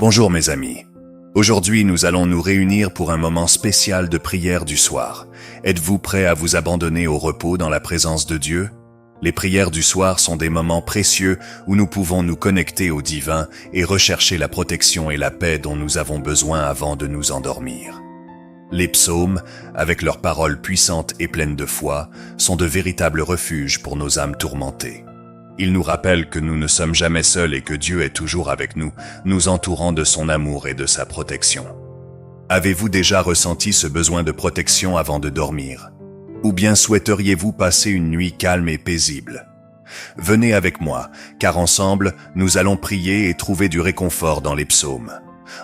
Bonjour mes amis. Aujourd'hui, nous allons nous réunir pour un moment spécial de prière du soir. Êtes-vous prêts à vous abandonner au repos dans la présence de Dieu? Les prières du soir sont des moments précieux où nous pouvons nous connecter au divin et rechercher la protection et la paix dont nous avons besoin avant de nous endormir. Les psaumes, avec leurs paroles puissantes et pleines de foi, sont de véritables refuges pour nos âmes tourmentées. Ils nous rappellent que nous ne sommes jamais seuls et que Dieu est toujours avec nous, nous entourant de son amour et de sa protection. Avez-vous déjà ressenti ce besoin de protection avant de dormir? Ou bien souhaiteriez-vous passer une nuit calme et paisible? Venez avec moi, car ensemble, nous allons prier et trouver du réconfort dans les psaumes.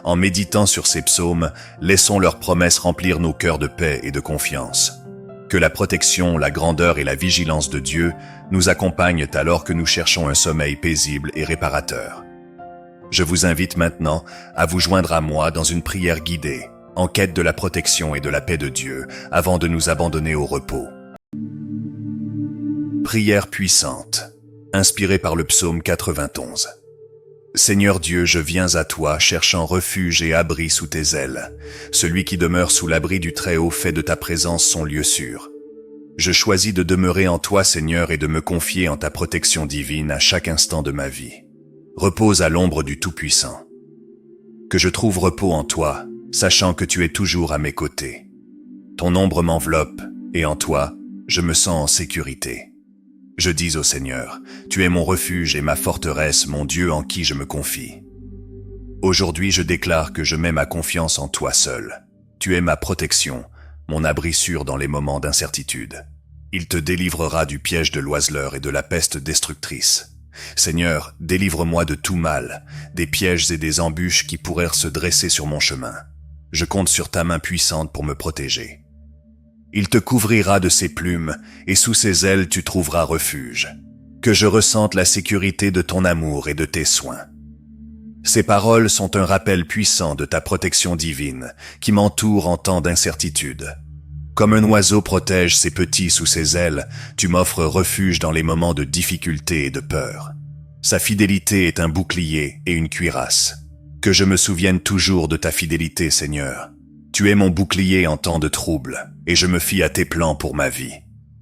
En méditant sur ces psaumes, laissons leurs promesses remplir nos cœurs de paix et de confiance. Que la protection, la grandeur et la vigilance de Dieu nous accompagnent alors que nous cherchons un sommeil paisible et réparateur. Je vous invite maintenant à vous joindre à moi dans une prière guidée, en quête de la protection et de la paix de Dieu, avant de nous abandonner au repos. Prière puissante, inspirée par le psaume 91. Seigneur Dieu, je viens à toi, cherchant refuge et abri sous tes ailes. Celui qui demeure sous l'abri du Très-Haut fait de ta présence son lieu sûr. Je choisis de demeurer en toi, Seigneur, et de me confier en ta protection divine à chaque instant de ma vie. Repose à l'ombre du Tout-Puissant. Que je trouve repos en toi, sachant que tu es toujours à mes côtés. Ton ombre m'enveloppe, et en toi, je me sens en sécurité. Je dis au Seigneur, tu es mon refuge et ma forteresse, mon Dieu en qui je me confie. Aujourd'hui, je déclare que je mets ma confiance en toi seul. Tu es ma protection, mon abri sûr dans les moments d'incertitude. Il te délivrera du piège de l'oiseleur et de la peste destructrice. Seigneur, délivre-moi de tout mal, des pièges et des embûches qui pourraient se dresser sur mon chemin. Je compte sur ta main puissante pour me protéger. Il te couvrira de ses plumes, et sous ses ailes tu trouveras refuge. Que je ressente la sécurité de ton amour et de tes soins. Ces paroles sont un rappel puissant de ta protection divine, qui m'entoure en temps d'incertitude. Comme un oiseau protège ses petits sous ses ailes, tu m'offres refuge dans les moments de difficulté et de peur. Sa fidélité est un bouclier et une cuirasse. Que je me souvienne toujours de ta fidélité, Seigneur. Tu es mon bouclier en temps de trouble, et je me fie à tes plans pour ma vie.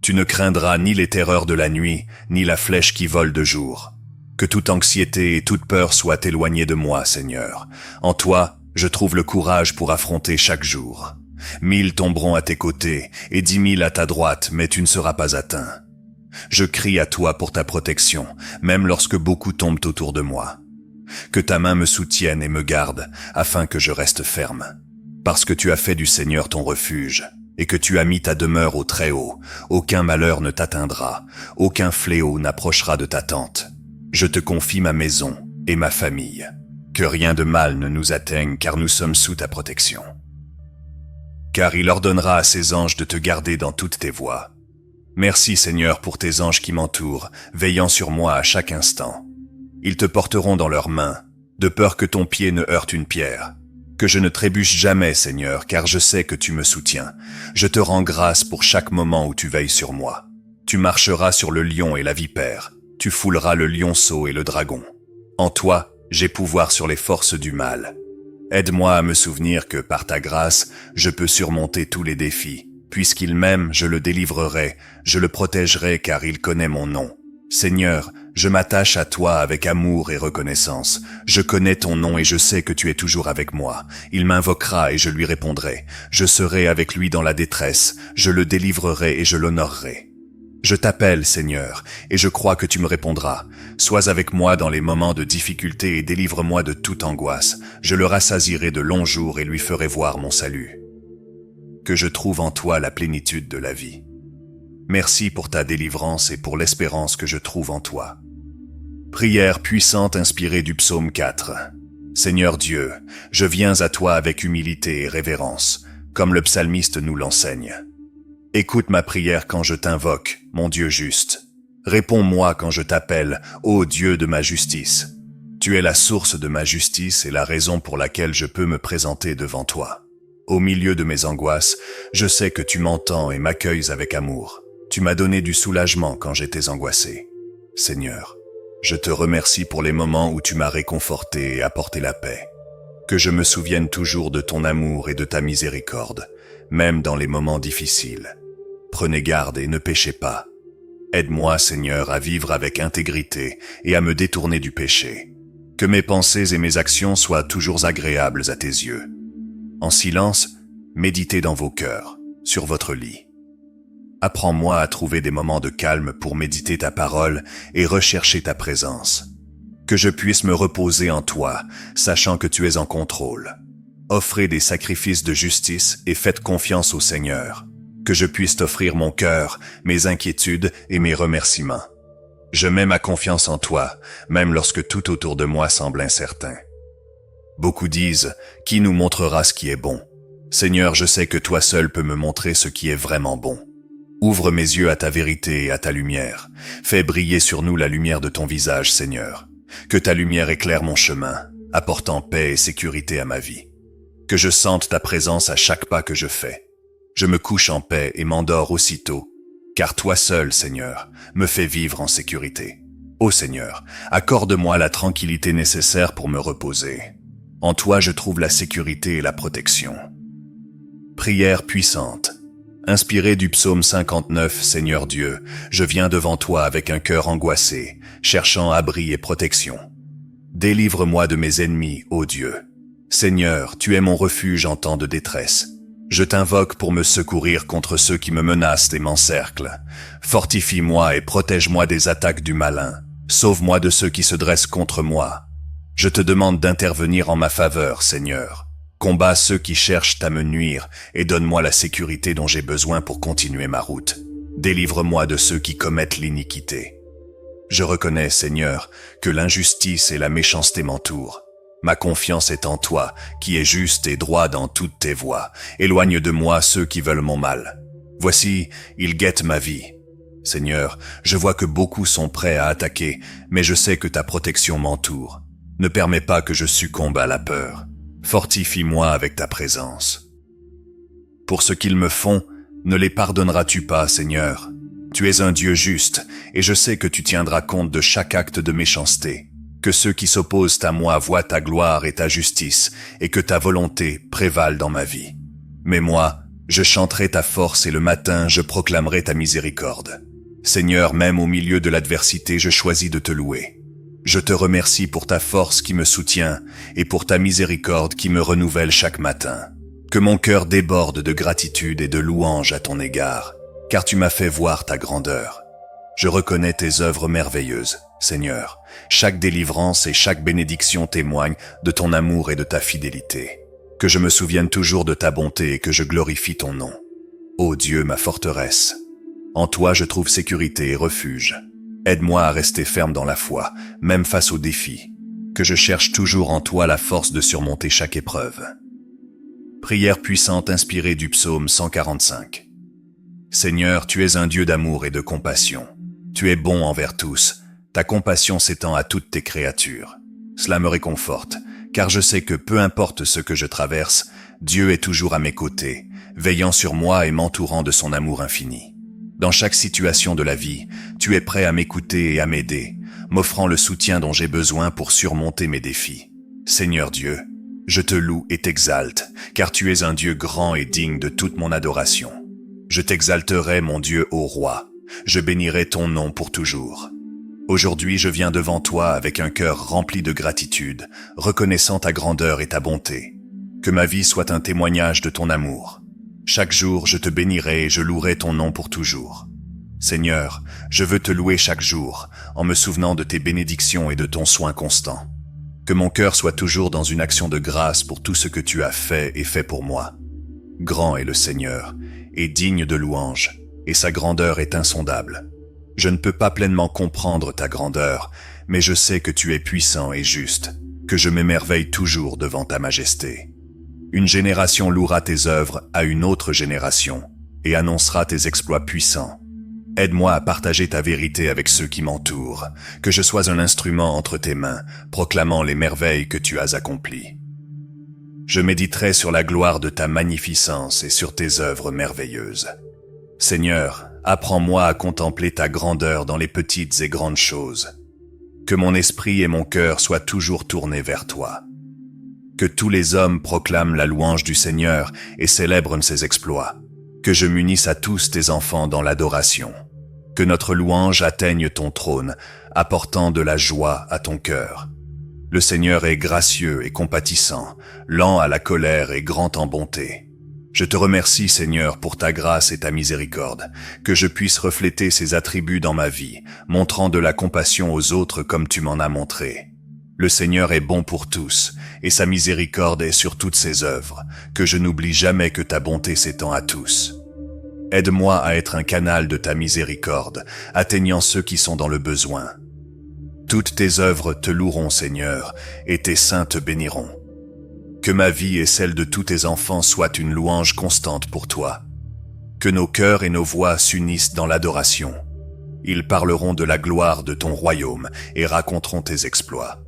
Tu ne craindras ni les terreurs de la nuit, ni la flèche qui vole de jour. Que toute anxiété et toute peur soient éloignées de moi, Seigneur. En toi, je trouve le courage pour affronter chaque jour. 1000 tomberont à tes côtés, et 10 000 à ta droite, mais tu ne seras pas atteint. Je crie à toi pour ta protection, même lorsque beaucoup tombent autour de moi. Que ta main me soutienne et me garde, afin que je reste ferme. Parce que tu as fait du Seigneur ton refuge, et que tu as mis ta demeure au Très-Haut, aucun malheur ne t'atteindra, aucun fléau n'approchera de ta tente. Je te confie ma maison et ma famille. Que rien de mal ne nous atteigne, car nous sommes sous ta protection. Car il ordonnera à ses anges de te garder dans toutes tes voies. Merci Seigneur pour tes anges qui m'entourent, veillant sur moi à chaque instant. Ils te porteront dans leurs mains, de peur que ton pied ne heurte une pierre. Que je ne trébuche jamais, Seigneur, car je sais que tu me soutiens. Je te rends grâce pour chaque moment où tu veilles sur moi. Tu marcheras sur le lion et la vipère. Tu fouleras le lionceau et le dragon. En toi, j'ai pouvoir sur les forces du mal. Aide-moi à me souvenir que, par ta grâce, je peux surmonter tous les défis. Puisqu'il m'aime, je le délivrerai, je le protégerai car il connaît mon nom. Seigneur, je m'attache à toi avec amour et reconnaissance. Je connais ton nom et je sais que tu es toujours avec moi. Il m'invoquera et je lui répondrai. Je serai avec lui dans la détresse. Je le délivrerai et je l'honorerai. Je t'appelle, Seigneur, et je crois que tu me répondras. Sois avec moi dans les moments de difficulté et délivre-moi de toute angoisse. Je le rassasierai de longs jours et lui ferai voir mon salut. Que je trouve en toi la plénitude de la vie. Merci pour ta délivrance et pour l'espérance que je trouve en toi. Prière puissante inspirée du psaume 4. Seigneur Dieu, je viens à toi avec humilité et révérence, comme le psalmiste nous l'enseigne. Écoute ma prière quand je t'invoque, mon Dieu juste. Réponds-moi quand je t'appelle, ô Dieu de ma justice. Tu es la source de ma justice et la raison pour laquelle je peux me présenter devant toi. Au milieu de mes angoisses, je sais que tu m'entends et m'accueilles avec amour. Tu m'as donné du soulagement quand j'étais angoissé. Seigneur, je te remercie pour les moments où tu m'as réconforté et apporté la paix. Que je me souvienne toujours de ton amour et de ta miséricorde, même dans les moments difficiles. Prenez garde et ne péchez pas. Aide-moi, Seigneur, à vivre avec intégrité et à me détourner du péché. Que mes pensées et mes actions soient toujours agréables à tes yeux. En silence, méditez dans vos cœurs, sur votre lit. Apprends-moi à trouver des moments de calme pour méditer ta parole et rechercher ta présence. Que je puisse me reposer en toi, sachant que tu es en contrôle. Offrez des sacrifices de justice et faites confiance au Seigneur. Que je puisse t'offrir mon cœur, mes inquiétudes et mes remerciements. Je mets ma confiance en toi, même lorsque tout autour de moi semble incertain. Beaucoup disent, qui nous montrera ce qui est bon? Seigneur, je sais que toi seul peux me montrer ce qui est vraiment bon. Ouvre mes yeux à ta vérité et à ta lumière. Fais briller sur nous la lumière de ton visage, Seigneur. Que ta lumière éclaire mon chemin, apportant paix et sécurité à ma vie. Que je sente ta présence à chaque pas que je fais. Je me couche en paix et m'endors aussitôt, car toi seul, Seigneur, me fais vivre en sécurité. Ô Seigneur, accorde-moi la tranquillité nécessaire pour me reposer. En toi je trouve la sécurité et la protection. Prière puissante. Inspiré du psaume 59, Seigneur Dieu, je viens devant toi avec un cœur angoissé, cherchant abri et protection. Délivre-moi de mes ennemis, ô Dieu. Seigneur, tu es mon refuge en temps de détresse. Je t'invoque pour me secourir contre ceux qui me menacent et m'encerclent. Fortifie-moi et protège-moi des attaques du malin. Sauve-moi de ceux qui se dressent contre moi. Je te demande d'intervenir en ma faveur, Seigneur. Combats ceux qui cherchent à me nuire et donne-moi la sécurité dont j'ai besoin pour continuer ma route. Délivre-moi de ceux qui commettent l'iniquité. Je reconnais, Seigneur, que l'injustice et la méchanceté m'entourent. Ma confiance est en toi, qui es juste et droit dans toutes tes voies. Éloigne de moi ceux qui veulent mon mal. Voici, ils guettent ma vie. Seigneur, je vois que beaucoup sont prêts à attaquer, mais je sais que ta protection m'entoure. Ne permets pas que je succombe à la peur. Fortifie-moi avec ta présence. Pour ce qu'ils me font, ne les pardonneras-tu pas, Seigneur? Tu es un Dieu juste, et je sais que tu tiendras compte de chaque acte de méchanceté. Que ceux qui s'opposent à moi voient ta gloire et ta justice, et que ta volonté prévale dans ma vie. Mais moi, je chanterai ta force et le matin je proclamerai ta miséricorde. Seigneur, même au milieu de l'adversité, je choisis de te louer. Je te remercie pour ta force qui me soutient et pour ta miséricorde qui me renouvelle chaque matin. Que mon cœur déborde de gratitude et de louange à ton égard, car tu m'as fait voir ta grandeur. Je reconnais tes œuvres merveilleuses, Seigneur. Chaque délivrance et chaque bénédiction témoignent de ton amour et de ta fidélité. Que je me souvienne toujours de ta bonté et que je glorifie ton nom. Ô Dieu, ma forteresse, en toi je trouve sécurité et refuge. Aide-moi à rester ferme dans la foi, même face aux défis. Que je cherche toujours en toi la force de surmonter chaque épreuve. Prière puissante inspirée du psaume 145. Seigneur, tu es un Dieu d'amour et de compassion. Tu es bon envers tous. Ta compassion s'étend à toutes tes créatures. Cela me réconforte, car je sais que peu importe ce que je traverse, Dieu est toujours à mes côtés, veillant sur moi et m'entourant de son amour infini. Dans chaque situation de la vie, tu es prêt à m'écouter et à m'aider, m'offrant le soutien dont j'ai besoin pour surmonter mes défis. Seigneur Dieu, je te loue et t'exalte, car tu es un Dieu grand et digne de toute mon adoration. Je t'exalterai, mon Dieu, ô roi. Je bénirai ton nom pour toujours. Aujourd'hui, je viens devant toi avec un cœur rempli de gratitude, reconnaissant ta grandeur et ta bonté. Que ma vie soit un témoignage de ton amour. Chaque jour, je te bénirai et je louerai ton nom pour toujours. Seigneur, je veux te louer chaque jour, en me souvenant de tes bénédictions et de ton soin constant. Que mon cœur soit toujours dans une action de grâce pour tout ce que tu as fait et fait pour moi. Grand est le Seigneur, et digne de louange, et sa grandeur est insondable. Je ne peux pas pleinement comprendre ta grandeur, mais je sais que tu es puissant et juste, que je m'émerveille toujours devant ta majesté. Une génération louera tes œuvres à une autre génération et annoncera tes exploits puissants. Aide-moi à partager ta vérité avec ceux qui m'entourent, que je sois un instrument entre tes mains, proclamant les merveilles que tu as accomplies. Je méditerai sur la gloire de ta magnificence et sur tes œuvres merveilleuses. Seigneur, apprends-moi à contempler ta grandeur dans les petites et grandes choses. Que mon esprit et mon cœur soient toujours tournés vers toi. Que tous les hommes proclament la louange du Seigneur et célèbrent ses exploits. Que je m'unisse à tous tes enfants dans l'adoration. Que notre louange atteigne ton trône, apportant de la joie à ton cœur. Le Seigneur est gracieux et compatissant, lent à la colère et grand en bonté. Je te remercie, Seigneur, pour ta grâce et ta miséricorde, que je puisse refléter ces attributs dans ma vie, montrant de la compassion aux autres comme tu m'en as montré. Le Seigneur est bon pour tous, et sa miséricorde est sur toutes ses œuvres, que je n'oublie jamais que ta bonté s'étend à tous. Aide-moi à être un canal de ta miséricorde, atteignant ceux qui sont dans le besoin. Toutes tes œuvres te loueront, Seigneur, et tes saints te béniront. Que ma vie et celle de tous tes enfants soient une louange constante pour toi. Que nos cœurs et nos voix s'unissent dans l'adoration. Ils parleront de la gloire de ton royaume et raconteront tes exploits.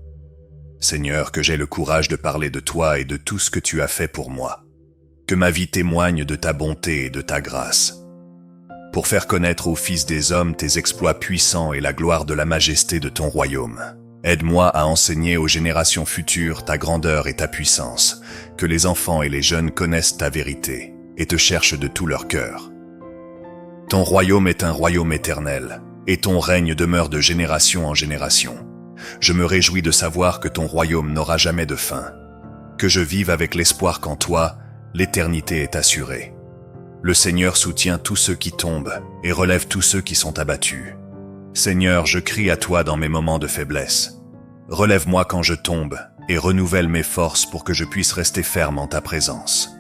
Seigneur, que j'ai le courage de parler de toi et de tout ce que tu as fait pour moi. Que ma vie témoigne de ta bonté et de ta grâce. Pour faire connaître aux fils des hommes tes exploits puissants et la gloire de la majesté de ton royaume. Aide-moi à enseigner aux générations futures ta grandeur et ta puissance, que les enfants et les jeunes connaissent ta vérité et te cherchent de tout leur cœur. Ton royaume est un royaume éternel, et ton règne demeure de génération en génération. Je me réjouis de savoir que ton royaume n'aura jamais de fin, que je vive avec l'espoir qu'en toi, l'éternité est assurée. Le Seigneur soutient tous ceux qui tombent et relève tous ceux qui sont abattus. Seigneur, je crie à toi dans mes moments de faiblesse. Relève-moi quand je tombe et renouvelle mes forces pour que je puisse rester ferme en ta présence.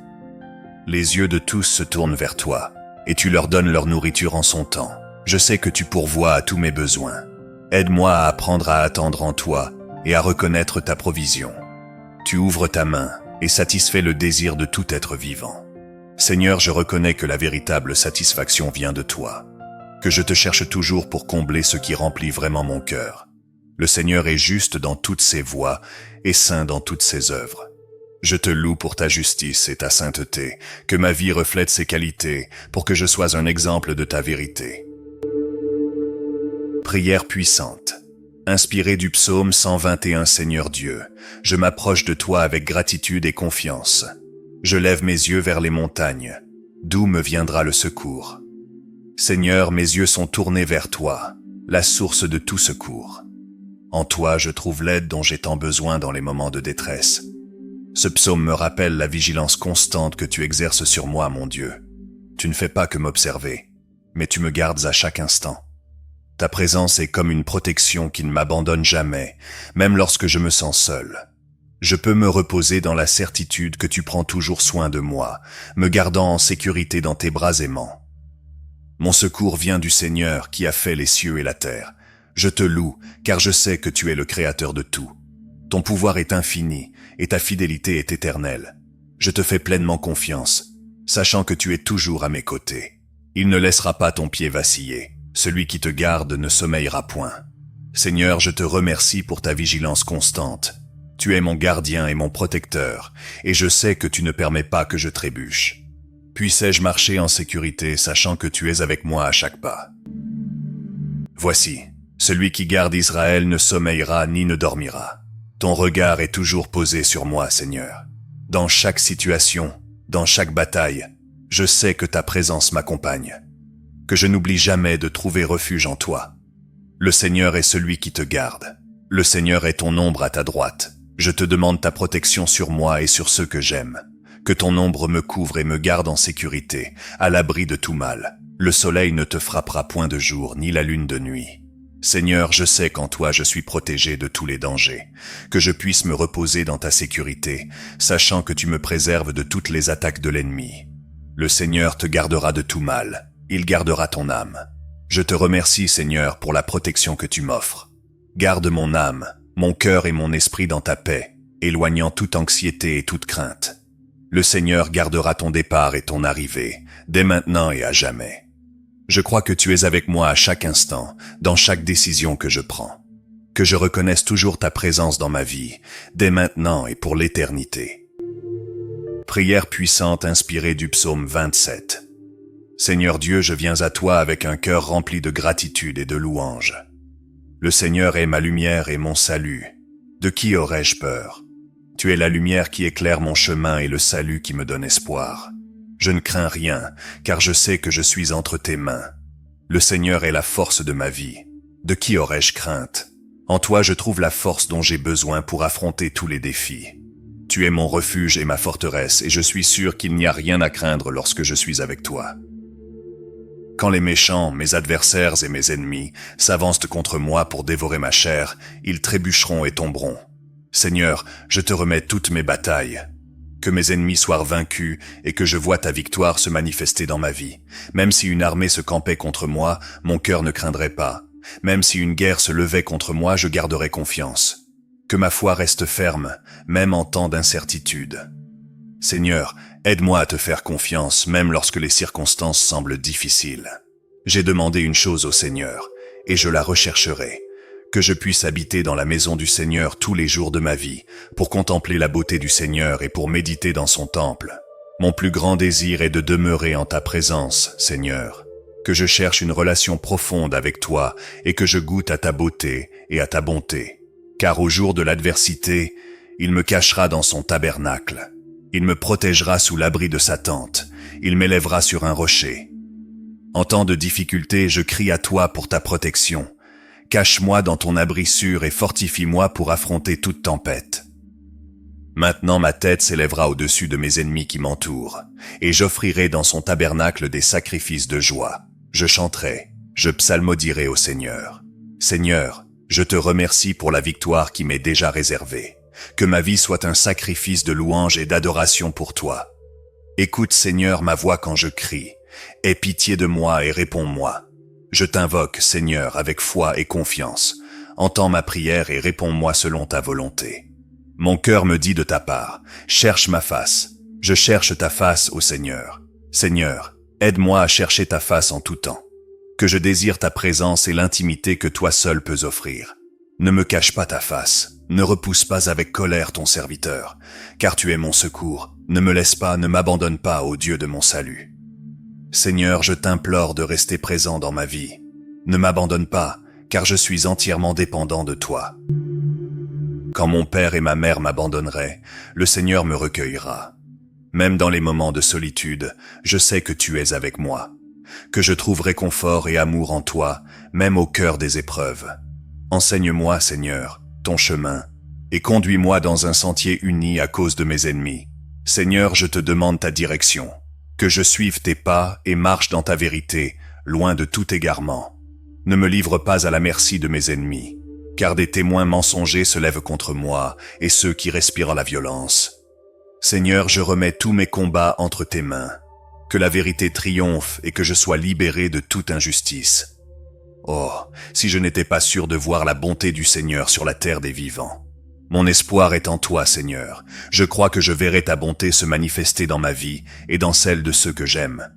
Les yeux de tous se tournent vers toi et tu leur donnes leur nourriture en son temps. Je sais que tu pourvois à tous mes besoins. Aide-moi à apprendre à attendre en toi et à reconnaître ta provision. Tu ouvres ta main et satisfais le désir de tout être vivant. Seigneur, je reconnais que la véritable satisfaction vient de toi, que je te cherche toujours pour combler ce qui remplit vraiment mon cœur. Le Seigneur est juste dans toutes ses voies et saint dans toutes ses œuvres. Je te loue pour ta justice et ta sainteté, que ma vie reflète ses qualités pour que je sois un exemple de ta vérité. Prière puissante. Inspiré du psaume 121, Seigneur Dieu, je m'approche de toi avec gratitude et confiance. Je lève mes yeux vers les montagnes. D'où me viendra le secours? Seigneur, mes yeux sont tournés vers toi, la source de tout secours. En toi, je trouve l'aide dont j'ai tant besoin dans les moments de détresse. Ce psaume me rappelle la vigilance constante que tu exerces sur moi, mon Dieu. Tu ne fais pas que m'observer, mais tu me gardes à chaque instant. Ta présence est comme une protection qui ne m'abandonne jamais, même lorsque je me sens seul. Je peux me reposer dans la certitude que tu prends toujours soin de moi, me gardant en sécurité dans tes bras aimants. Mon secours vient du Seigneur qui a fait les cieux et la terre. Je te loue, car je sais que tu es le créateur de tout. Ton pouvoir est infini, et ta fidélité est éternelle. Je te fais pleinement confiance, sachant que tu es toujours à mes côtés. Il ne laissera pas ton pied vaciller. Celui qui te garde ne sommeillera point. Seigneur, je te remercie pour ta vigilance constante. Tu es mon gardien et mon protecteur, et je sais que tu ne permets pas que je trébuche. Puissais-je marcher en sécurité, sachant que tu es avec moi à chaque pas. Voici, celui qui garde Israël ne sommeillera ni ne dormira. Ton regard est toujours posé sur moi, Seigneur. Dans chaque situation, dans chaque bataille, je sais que ta présence m'accompagne. Que je n'oublie jamais de trouver refuge en toi. Le Seigneur est celui qui te garde. Le Seigneur est ton ombre à ta droite. Je te demande ta protection sur moi et sur ceux que j'aime. Que ton ombre me couvre et me garde en sécurité, à l'abri de tout mal. Le soleil ne te frappera point de jour, ni la lune de nuit. Seigneur, je sais qu'en toi je suis protégé de tous les dangers, que je puisse me reposer dans ta sécurité, sachant que tu me préserves de toutes les attaques de l'ennemi. Le Seigneur te gardera de tout mal. Il gardera ton âme. Je te remercie, Seigneur, pour la protection que tu m'offres. Garde mon âme, mon cœur et mon esprit dans ta paix, éloignant toute anxiété et toute crainte. Le Seigneur gardera ton départ et ton arrivée, dès maintenant et à jamais. Je crois que tu es avec moi à chaque instant, dans chaque décision que je prends. Que je reconnaisse toujours ta présence dans ma vie, dès maintenant et pour l'éternité. Prière puissante inspirée du psaume 27. Seigneur Dieu, je viens à toi avec un cœur rempli de gratitude et de louange. Le Seigneur est ma lumière et mon salut. De qui aurais-je peur? Tu es la lumière qui éclaire mon chemin et le salut qui me donne espoir. Je ne crains rien, car je sais que je suis entre tes mains. Le Seigneur est la force de ma vie. De qui aurais-je crainte? En toi je trouve la force dont j'ai besoin pour affronter tous les défis. Tu es mon refuge et ma forteresse, et je suis sûr qu'il n'y a rien à craindre lorsque je suis avec toi. Quand les méchants, mes adversaires et mes ennemis, s'avancent contre moi pour dévorer ma chair, ils trébucheront et tomberont. Seigneur, je te remets toutes mes batailles. Que mes ennemis soient vaincus et que je voie ta victoire se manifester dans ma vie. Même si une armée se campait contre moi, mon cœur ne craindrait pas. Même si une guerre se levait contre moi, je garderai confiance. Que ma foi reste ferme, même en temps d'incertitude. Seigneur, aide-moi à te faire confiance, même lorsque les circonstances semblent difficiles. J'ai demandé une chose au Seigneur, et je la rechercherai. Que je puisse habiter dans la maison du Seigneur tous les jours de ma vie, pour contempler la beauté du Seigneur et pour méditer dans son temple. Mon plus grand désir est de demeurer en ta présence, Seigneur. Que je cherche une relation profonde avec toi et que je goûte à ta beauté et à ta bonté. Car au jour de l'adversité, il me cachera dans son tabernacle. Il me protégera sous l'abri de sa tente. Il m'élèvera sur un rocher. En temps de difficulté, je crie à toi pour ta protection. Cache-moi dans ton abri sûr et fortifie-moi pour affronter toute tempête. Maintenant ma tête s'élèvera au-dessus de mes ennemis qui m'entourent, et j'offrirai dans son tabernacle des sacrifices de joie. Je chanterai, je psalmodierai au Seigneur. Seigneur, je te remercie pour la victoire qui m'est déjà réservée. Que ma vie soit un sacrifice de louange et d'adoration pour toi. Écoute, Seigneur, ma voix quand je crie. Aie pitié de moi et réponds-moi. Je t'invoque, Seigneur, avec foi et confiance. Entends ma prière et réponds-moi selon ta volonté. Mon cœur me dit de ta part, cherche ma face. Je cherche ta face, ô Seigneur. Seigneur, aide-moi à chercher ta face en tout temps. Que je désire ta présence et l'intimité que toi seul peux offrir. Ne me cache pas ta face, ne repousse pas avec colère ton serviteur, car tu es mon secours. Ne me laisse pas, ne m'abandonne pas, ô Dieu de mon salut. Seigneur, je t'implore de rester présent dans ma vie. Ne m'abandonne pas, car je suis entièrement dépendant de toi. Quand mon père et ma mère m'abandonneraient, le Seigneur me recueillera. Même dans les moments de solitude, je sais que tu es avec moi, que je trouve réconfort et amour en toi, même au cœur des épreuves. Enseigne-moi, Seigneur, ton chemin, et conduis-moi dans un sentier uni à cause de mes ennemis. Seigneur, je te demande ta direction. Que je suive tes pas et marche dans ta vérité, loin de tout égarement. Ne me livre pas à la merci de mes ennemis, car des témoins mensongers se lèvent contre moi et ceux qui respirent la violence. Seigneur, je remets tous mes combats entre tes mains. Que la vérité triomphe et que je sois libéré de toute injustice. Oh, si je n'étais pas sûr de voir la bonté du Seigneur sur la terre des vivants. Mon espoir est en toi, Seigneur. Je crois que je verrai ta bonté se manifester dans ma vie et dans celle de ceux que j'aime.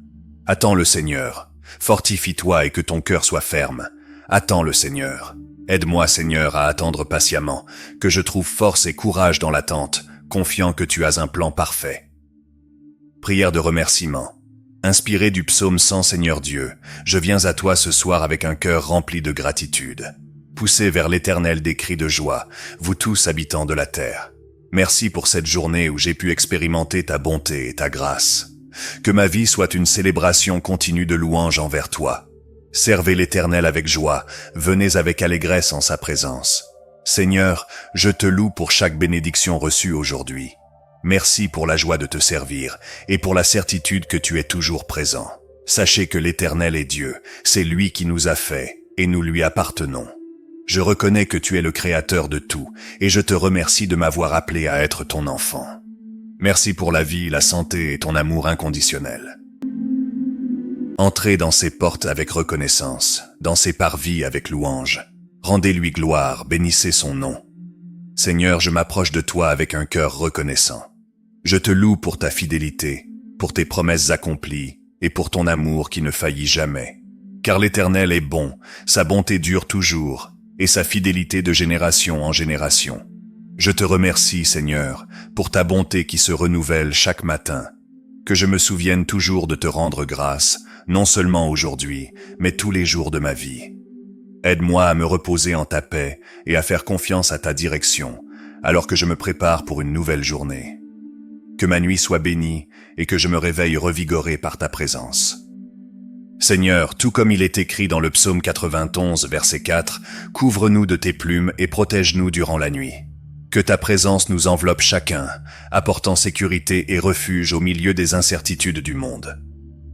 Attends le Seigneur. Fortifie-toi et que ton cœur soit ferme. Attends le Seigneur. Aide-moi, Seigneur, à attendre patiemment, que je trouve force et courage dans l'attente, confiant que tu as un plan parfait. Prière de remerciement. Inspiré du psaume 100, Seigneur Dieu, je viens à toi ce soir avec un cœur rempli de gratitude. Poussez vers l'Éternel des cris de joie, vous tous habitants de la terre. Merci pour cette journée où j'ai pu expérimenter ta bonté et ta grâce. Que ma vie soit une célébration continue de louange envers toi. Servez l'Éternel avec joie, venez avec allégresse en sa présence. Seigneur, je te loue pour chaque bénédiction reçue aujourd'hui. Merci pour la joie de te servir et pour la certitude que tu es toujours présent. Sachez que l'Éternel est Dieu, c'est lui qui nous a fait et nous lui appartenons. Je reconnais que tu es le créateur de tout et je te remercie de m'avoir appelé à être ton enfant. Merci pour la vie, la santé et ton amour inconditionnel. Entrez dans ses portes avec reconnaissance, dans ses parvis avec louange. Rendez-lui gloire, bénissez son nom. Seigneur, je m'approche de toi avec un cœur reconnaissant. Je te loue pour ta fidélité, pour tes promesses accomplies et pour ton amour qui ne faillit jamais. Car l'Éternel est bon, sa bonté dure toujours, et sa fidélité de génération en génération. Je te remercie, Seigneur, pour ta bonté qui se renouvelle chaque matin. Que je me souvienne toujours de te rendre grâce, non seulement aujourd'hui, mais tous les jours de ma vie. Aide-moi à me reposer en ta paix et à faire confiance à ta direction, alors que je me prépare pour une nouvelle journée. Que ma nuit soit bénie et que je me réveille revigoré par ta présence. Seigneur, tout comme il est écrit dans le psaume 91, verset 4, couvre-nous de tes plumes et protège-nous durant la nuit. Que ta présence nous enveloppe chacun, apportant sécurité et refuge au milieu des incertitudes du monde.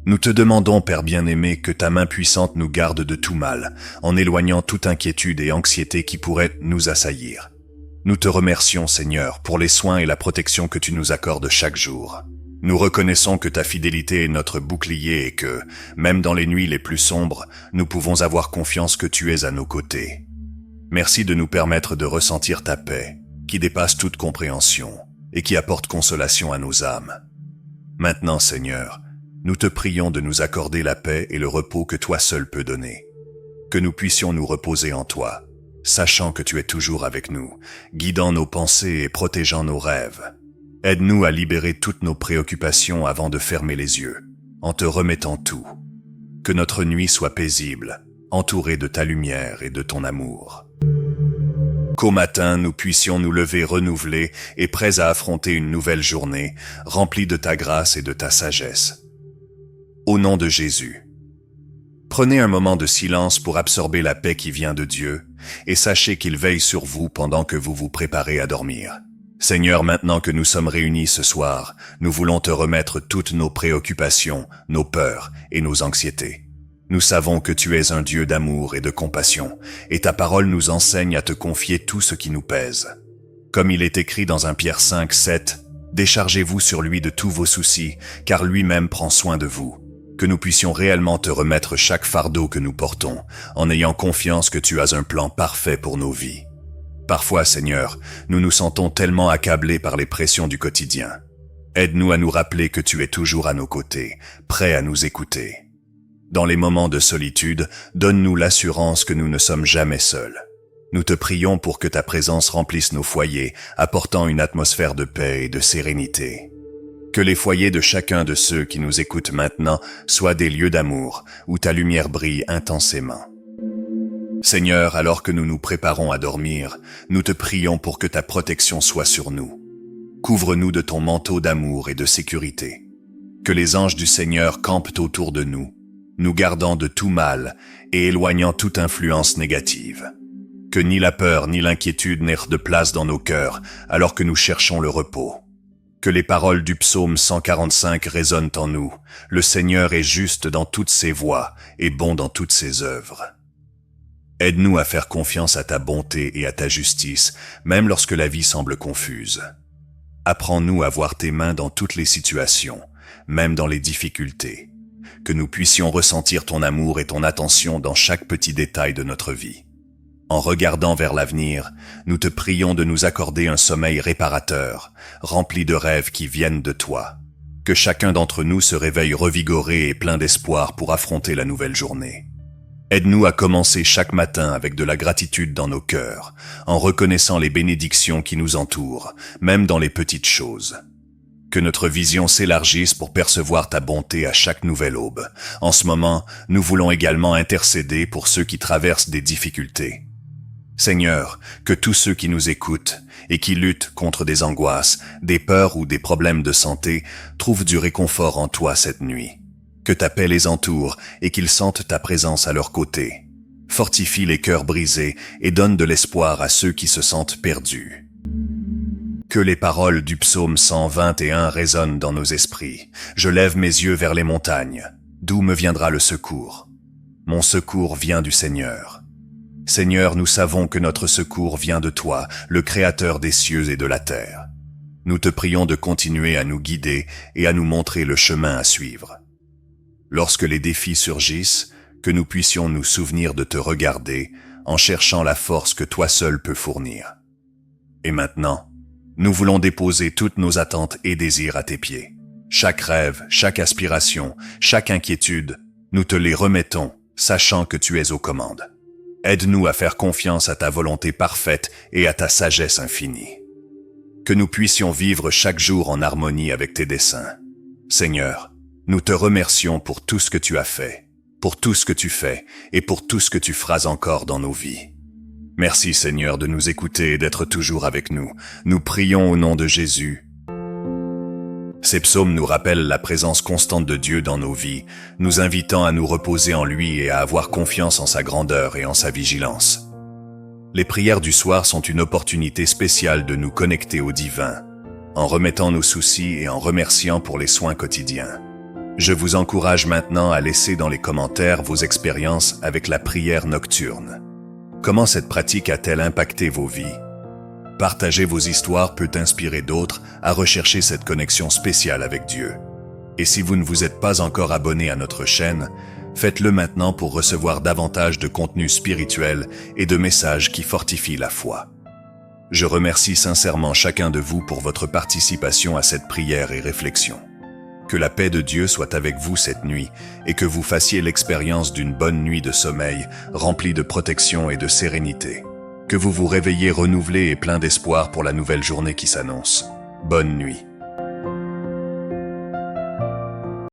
Nous te demandons, Père bien-aimé, que ta main puissante nous garde de tout mal, en éloignant toute inquiétude et anxiété qui pourrait nous assaillir. Nous te remercions, Seigneur, pour les soins et la protection que tu nous accordes chaque jour. Nous reconnaissons que ta fidélité est notre bouclier et que, même dans les nuits les plus sombres, nous pouvons avoir confiance que tu es à nos côtés. Merci de nous permettre de ressentir ta paix, qui dépasse toute compréhension et qui apporte consolation à nos âmes. Maintenant, Seigneur, nous te prions de nous accorder la paix et le repos que toi seul peux donner. Que nous puissions nous reposer en toi, sachant que tu es toujours avec nous, guidant nos pensées et protégeant nos rêves. Aide-nous à libérer toutes nos préoccupations avant de fermer les yeux, en te remettant tout. Que notre nuit soit paisible, entourée de ta lumière et de ton amour. Qu'au matin, nous puissions nous lever renouvelés et prêts à affronter une nouvelle journée, remplie de ta grâce et de ta sagesse. Au nom de Jésus. Prenez un moment de silence pour absorber la paix qui vient de Dieu, et sachez qu'il veille sur vous pendant que vous vous préparez à dormir. Seigneur, maintenant que nous sommes réunis ce soir, nous voulons te remettre toutes nos préoccupations, nos peurs et nos anxiétés. Nous savons que tu es un Dieu d'amour et de compassion, et ta parole nous enseigne à te confier tout ce qui nous pèse. Comme il est écrit dans 1 Pierre 5, 7, « Déchargez-vous sur lui de tous vos soucis, car lui-même prend soin de vous. » Que nous puissions réellement te remettre chaque fardeau que nous portons, en ayant confiance que tu as un plan parfait pour nos vies. Parfois, Seigneur, nous nous sentons tellement accablés par les pressions du quotidien. Aide-nous à nous rappeler que tu es toujours à nos côtés, prêt à nous écouter. Dans les moments de solitude, donne-nous l'assurance que nous ne sommes jamais seuls. Nous te prions pour que ta présence remplisse nos foyers, apportant une atmosphère de paix et de sérénité. Que les foyers de chacun de ceux qui nous écoutent maintenant soient des lieux d'amour, où ta lumière brille intensément. Seigneur, alors que nous nous préparons à dormir, nous te prions pour que ta protection soit sur nous. Couvre-nous de ton manteau d'amour et de sécurité. Que les anges du Seigneur campent autour de nous, nous gardant de tout mal et éloignant toute influence négative. Que ni la peur ni l'inquiétude n'aient de place dans nos cœurs, alors que nous cherchons le repos. Que les paroles du psaume 145 résonnent en nous. Le Seigneur est juste dans toutes ses voies et bon dans toutes ses œuvres. Aide-nous à faire confiance à ta bonté et à ta justice, même lorsque la vie semble confuse. Apprends-nous à voir tes mains dans toutes les situations, même dans les difficultés. Que nous puissions ressentir ton amour et ton attention dans chaque petit détail de notre vie. En regardant vers l'avenir, nous te prions de nous accorder un sommeil réparateur, rempli de rêves qui viennent de toi. Que chacun d'entre nous se réveille revigoré et plein d'espoir pour affronter la nouvelle journée. Aide-nous à commencer chaque matin avec de la gratitude dans nos cœurs, en reconnaissant les bénédictions qui nous entourent, même dans les petites choses. Que notre vision s'élargisse pour percevoir ta bonté à chaque nouvelle aube. En ce moment, nous voulons également intercéder pour ceux qui traversent des difficultés. Seigneur, que tous ceux qui nous écoutent et qui luttent contre des angoisses, des peurs ou des problèmes de santé trouvent du réconfort en toi cette nuit. Que ta paix les entoure et qu'ils sentent ta présence à leur côté. Fortifie les cœurs brisés et donne de l'espoir à ceux qui se sentent perdus. Que les paroles du psaume 121 résonnent dans nos esprits. Je lève mes yeux vers les montagnes. D'où me viendra le secours? Mon secours vient du Seigneur. Seigneur, nous savons que notre secours vient de toi, le Créateur des cieux et de la terre. Nous te prions de continuer à nous guider et à nous montrer le chemin à suivre. Lorsque les défis surgissent, que nous puissions nous souvenir de te regarder en cherchant la force que toi seul peux fournir. Et maintenant, nous voulons déposer toutes nos attentes et désirs à tes pieds. Chaque rêve, chaque aspiration, chaque inquiétude, nous te les remettons, sachant que tu es aux commandes. Aide-nous à faire confiance à ta volonté parfaite et à ta sagesse infinie. Que nous puissions vivre chaque jour en harmonie avec tes desseins. Seigneur, nous te remercions pour tout ce que tu as fait, pour tout ce que tu fais et pour tout ce que tu feras encore dans nos vies. Merci Seigneur de nous écouter et d'être toujours avec nous. Nous prions au nom de Jésus. Ces psaumes nous rappellent la présence constante de Dieu dans nos vies, nous invitant à nous reposer en lui et à avoir confiance en sa grandeur et en sa vigilance. Les prières du soir sont une opportunité spéciale de nous connecter au divin, en remettant nos soucis et en remerciant pour les soins quotidiens. Je vous encourage maintenant à laisser dans les commentaires vos expériences avec la prière nocturne. Comment cette pratique a-t-elle impacté vos vies? Partager vos histoires peut inspirer d'autres à rechercher cette connexion spéciale avec Dieu. Et si vous ne vous êtes pas encore abonné à notre chaîne, faites-le maintenant pour recevoir davantage de contenu spirituel et de messages qui fortifient la foi. Je remercie sincèrement chacun de vous pour votre participation à cette prière et réflexion. Que la paix de Dieu soit avec vous cette nuit et que vous fassiez l'expérience d'une bonne nuit de sommeil remplie de protection et de sérénité. Que vous vous réveillez renouvelé et plein d'espoir pour la nouvelle journée qui s'annonce. Bonne nuit.